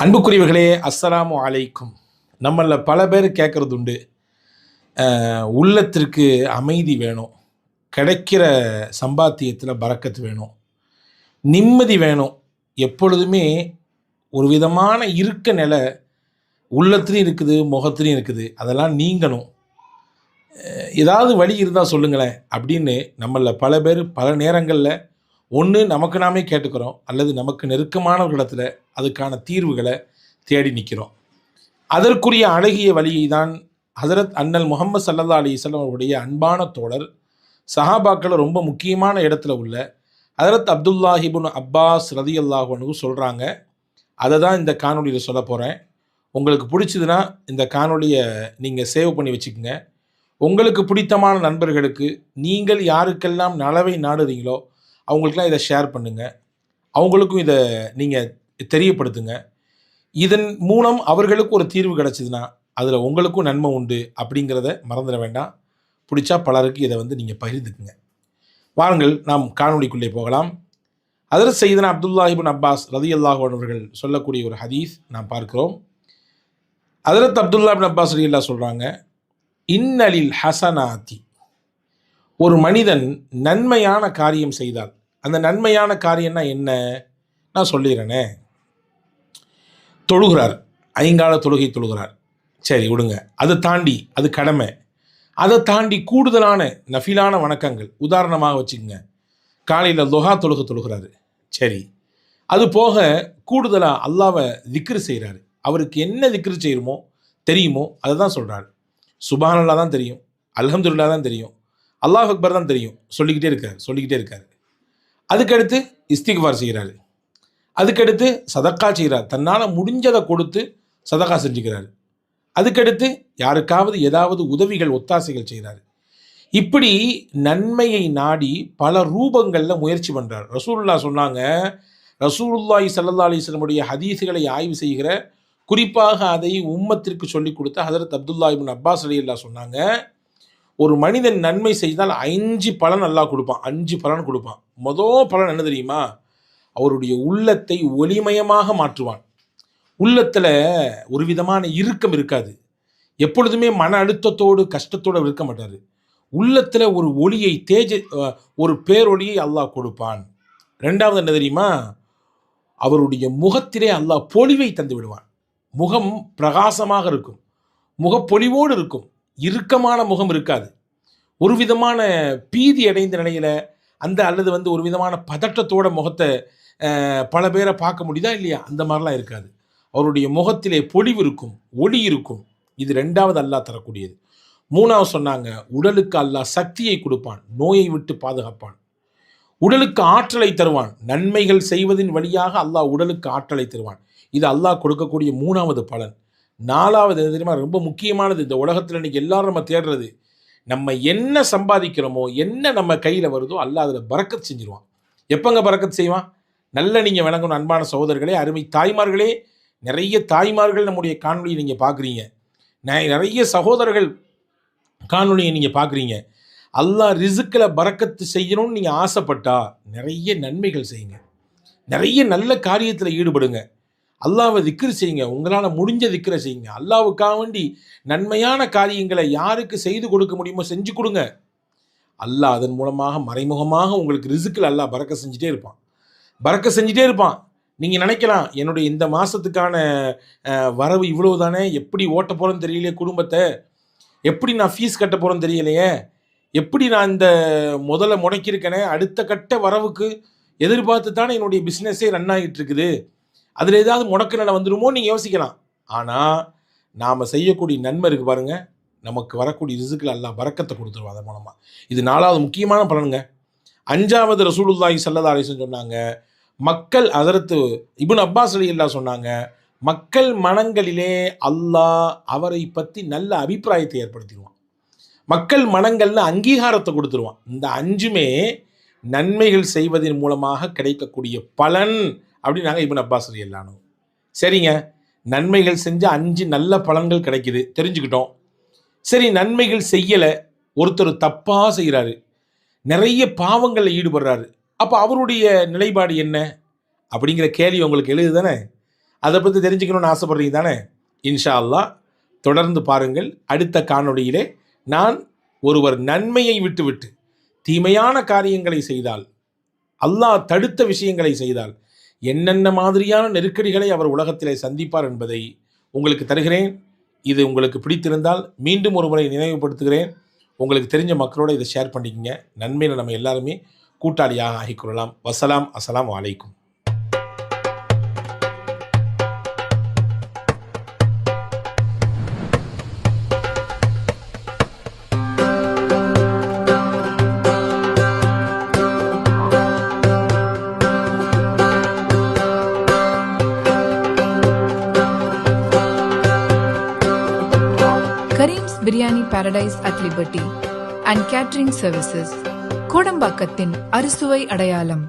அன்புக்குரியவர்களே, அஸ்ஸலாமு அலைக்கும். நம்மள பல பேர் கேட்கறது உண்டு, உள்ளத்திற்கு அமைதி வேணும், கிடைக்கிற சம்பாத்தியத்தில் பரக்கத்து வேணும், நிம்மதி வேணும். எப்பொழுதுமே ஒரு விதமான இருக்க நிலை உள்ளத்துலையும் இருக்குது, முகத்துலையும் இருக்குது. அதெல்லாம் நீங்கணும். ஏதாவது வழி இருந்தால் சொல்லுங்களேன் அப்படின்னு நம்மள பல பேர் பல நேரங்களில் ஒன்று நமக்கு நாமே கேட்டுக்கிறோம், அல்லது நமக்கு நெருக்கமானவர்களிடத்தில் அதுக்கான தீர்வுகளை தேடி நிற்கிறோம். அதற்குரிய அழகிய வழியை தான் ஹசரத் அண்ணல் முஹம்மது ஸல்லல்லாஹு அலைஹி வஸல்லம் அவருடைய அன்பான தோழர், சஹாபாக்கள் ரொம்ப முக்கியமான இடத்துல உள்ள ஹசரத் அப்துல்லாஹ் இப்னு அப்பாஸ் ரலியல்லாஹு அன்ஹு சொல்கிறாங்க. அதை தான் இந்த காணொலியில் சொல்ல போகிறேன். உங்களுக்கு பிடிச்சதுன்னா இந்த காணொலியை நீங்கள் சேவ் பண்ணி வச்சுக்கோங்க. உங்களுக்கு பிடித்தமான நண்பர்களுக்கு, நீங்கள் யாருக்கெல்லாம் நலவை நாடுறீங்களோ அவங்களுக்கெல்லாம் இதை ஷேர் பண்ணுங்கள். அவங்களுக்கும் இதை நீங்கள் தெரியப்படுத்துங்க. இதன் மூலம் அவர்களுக்கு ஒரு தீர்வு கிடச்சிதுன்னா அதில் உங்களுக்கும் நன்மை உண்டு அப்படிங்கிறத மறந்துட வேண்டாம். பிடிச்சா பலருக்கு இதை நீங்கள் பகிர்ந்துக்குங்க. வாருங்கள், நாம் காணொலிக்குள்ளே போகலாம். ஹஜ்ரத் சையதுனா அப்துல்லாஹ் இப்னு அப்பாஸ் ரலியல்லாஹு அன்ஹு அவர்கள் சொல்லக்கூடிய ஒரு ஹதீஸ் நாம் பார்க்கிறோம். ஹஜ்ரத் அப்துல்லாஹ் இப்னு அப்பாஸ் ரலியல்லாஹு சொல்கிறாங்க, இன்னலில் ஹசனாத்தி, ஒரு மனிதன் நன்மையான காரியம் செய்தால், அந்த நன்மையான காரியம்னா என்ன நான் சொல்லிடுறேனே. தொழுகிறார், ஐங்கால தொழுகை தொழுகிறார், சரி விடுங்க, அதை தாண்டி அது கடமை. அதை தாண்டி கூடுதலான நஃபிலான வணக்கங்கள், உதாரணமாக வச்சுக்கோங்க, காலையில் துஹா தொழுகிறாரு, சரி. அது போக கூடுதலாக அல்லாவை திக்ரு செய்கிறாரு. அவருக்கு என்ன திக்ரு செய்யணுமோ தெரியுமோ அதை தான் சொல்கிறாரு. சுப்ஹானல்லாஹ் தான் தெரியும், அல்ஹம்துலில்லாஹ் தான் தெரியும், அல்லாஹ் அக்பர் தான் தெரியும், சொல்லிக்கிட்டே இருக்கார். அதுக்கடுத்து இஸ்திக்ஃபார் செய்கிறாரு. அதுக்கடுத்து சதக்கா செய்கிறார், தன்னால் முடிஞ்சதை கொடுத்து சதக்கா செஞ்சுக்கிறாரு. அதுக்கடுத்து யாருக்காவது ஏதாவது உதவிகள் ஒத்தாசைகள் செய்கிறாரு. இப்படி நன்மையை நாடி பல ரூபங்களில் முயற்சி பண்ணுறார். ரசூலுல்லாஹ் சொன்னாங்க, ரசூலுல்லாஹி ஸல்லல்லாஹு அலைஹி வஸல்லம் உடைய ஹதீஸுகளை ஆய்வு செய்கிற, குறிப்பாக அதை உம்மத்திற்கு சொல்லிக் கொடுத்த ஹஜ்ரத் அப்துல்லாஹ் இப்னு அப்பாஸ் ரலியல்லாஹு சொன்னாங்க, ஒரு மனிதன் நன்மை செய்தால் 5 பலன் அல்லாஹ் கொடுப்பான். 5 பலன் கொடுப்பான். மொதல் பலன் என்ன தெரியுமா? அவருடைய உள்ளத்தை ஒளிமயமாக மாற்றுவான். உள்ளத்தில் ஒரு விதமான இறுக்கம் இருக்காது. எப்பொழுதுமே மன அழுத்தத்தோடு கஷ்டத்தோடு இருக்க மாட்டார். உள்ளத்தில் ஒரு ஒளியை, ஒரு பேரொளியை அல்லாஹ் கொடுப்பான். ரெண்டாவது என்ன தெரியுமா? அவருடைய முகத்திலே அல்லாஹ் பொலிவை தந்து விடுவான். முகம் பிரகாசமாக இருக்கும், முகப்பொலிவோடு இருக்கும், இறுக்கமான முகம் இருக்காது. ஒரு விதமான பீதி அடைந்த நிலையில் அல்லது ஒரு விதமான பதட்டத்தோட முகத்தை பல பேரை பார்க்க முடியுதா இல்லையா? அந்த மாதிரிலாம் இருக்காது. அவருடைய முகத்திலே பொலிவு இருக்கும், ஒளி இருக்கும். இது ரெண்டாவது அல்லாஹ் தரக்கூடியது. மூணாவது சொன்னாங்க, உடலுக்கு அல்லாஹ் சக்தியை கொடுப்பான், நோயை விட்டு பாதுகாப்பான், உடலுக்கு ஆற்றலை தருவான். நன்மைகள் செய்வதின் வழியாக அல்லாஹ் உடலுக்கு ஆற்றலை தருவான். இது அல்லாஹ் கொடுக்கக்கூடிய மூணாவது பலன். நாலாவது என்ன தெரியுமா? ரொம்ப முக்கியமானது. இந்த உலகத்தில் இன்றைக்கி எல்லாரும் நம்ம தேடுறது, நம்ம என்ன சம்பாதிக்கிறோமோ, என்ன நம்ம கையில் வருதோ அல்லாஹ் அதில் பரக்கத் செஞ்சிருவான். எப்போங்க பரக்கத் செய்வான்? நல்ல நீங்கள் விளங்கணும் அன்பான சகோதரர்களே, அருமை தாய்மார்களே. நிறைய தாய்மார்கள் நம்முடைய காணொலியை நீங்கள் பார்க்குறீங்க, நிறைய சகோதரர்கள் காணொலியை நீங்கள் பார்க்குறீங்க. அல்லாஹ் ரிசுக்கில் பரக்கத்து செய்யணும்னு நீங்கள் ஆசைப்பட்டா நிறைய நன்மைகள் செய்யுங்க, நிறைய நல்ல காரியத்தில் ஈடுபடுங்க, அல்லாஹ்வை திக்ரு செய்யுங்க, உங்களால் முடிஞ்ச திக்ரை செய்யுங்க. அல்லாஹ்வுக்காக வேண்டி நன்மையான காரியங்களை யாருக்கு செய்து கொடுக்க முடியுமோ செஞ்சு கொடுங்க. அல்லாஹ் அதன் மூலமாக மறைமுகமாக உங்களுக்கு ரிசுக்கில் அல்லாஹ் பரக்க செஞ்சுட்டே இருப்பான். நீங்கள் நினைக்கலாம், என்னுடைய இந்த மாதத்துக்கான வரவு இவ்வளவு தானே, எப்படி ஓட்ட போகிறேன்னு தெரியலையே, குடும்பத்தை எப்படி நான் ஃபீஸ் கட்ட போகிறேன்னு தெரியலையே, எப்படி நான் இந்த முதல்ல முடக்கியிருக்கேனே, அடுத்த கட்ட வரவுக்கு எதிர்பார்த்து தானே என்னுடைய பிஸ்னஸே ரன் ஆகிட்டு இருக்குது, அதில் ஏதாவது முடக்கு நிலை வந்துடுமோ நீங்கள் யோசிக்கலாம். ஆனால் நாம் செய்யக்கூடிய நன்மை இருக்குது பாருங்கள், நமக்கு வரக்கூடிய ரிசுக்கில் அல்லாஹ் பரக்கத்தை கொடுத்துருவோம் அதன் மூலமாக. இது நாலாவது முக்கியமான பலனுங்க. அஞ்சாவது ரசூலுல்லாஹி ஸல்லல்லாஹு அலைஹி வஸல்லம் சொன்னாங்க, மக்கள், ஹஜ்ரத் இப்னு அப்பாஸ் ரலியல்லாஹு சொன்னாங்க, மக்கள் மனங்களிலே அல்லாஹ் அவரை பற்றி நல்ல அபிப்பிராயத்தை ஏற்படுத்திடுவான், மக்கள் மனங்களில் அங்கீகாரத்தை கொடுத்துருவான். இந்த 5மே நன்மைகள் செய்வதன் மூலமாக கிடைக்கக்கூடிய பலன் அப்படின்னாங்க இப்னு அப்பாஸ் ரலியல்லாஹு. சரிங்க, நன்மைகள் செஞ்ச 5 நல்ல பலன்கள் கிடைக்குது, தெரிஞ்சுக்கிட்டோம். சரி, நன்மைகள் செய்யலை, ஒருத்தர் தப்பாக செய்கிறாரு, நிறைய பாவங்களில் ஈடுபடுறாரு, அப்போ அவருடைய நிலைப்பாடு என்ன அப்படிங்கிற கேள்வி உங்களுக்கு எழுது தானே? அதை பற்றி தெரிஞ்சுக்கணும்னு ஆசைப்படுறீங்க தானே? இன்ஷா அல்லாஹ் தொடர்ந்து பாருங்கள். அடுத்த காணொளியிலே நான் ஒருவர் நன்மையை விட்டுவிட்டு தீமையான காரியங்களை செய்தால், அல்லாஹ் தடுத்த விஷயங்களை செய்தால் என்னென்ன மாதிரியான நெருக்கடிகளை அவர் உலகத்திலே சந்திப்பார் என்பதை உங்களுக்கு தருகிறேன். இது உங்களுக்கு பிடித்திருந்தால் மீண்டும் ஒரு முறை நினைவுபடுத்துகிறேன், உங்களுக்கு தெரிஞ்ச மக்களோட இதை ஷேர் பண்ணிக்கங்க. நன்மையில் நம்ம எல்லாருமே கூட்டாளியாக ஆகிக்கொள்ளலாம். வசலாம். அஸ்ஸலாமு அலைக்கும். Kareem's Biryani Paradise at Liberty and Catering Services, கோடம்பாக்கத்தின் அறுசுவை அடையாளம்.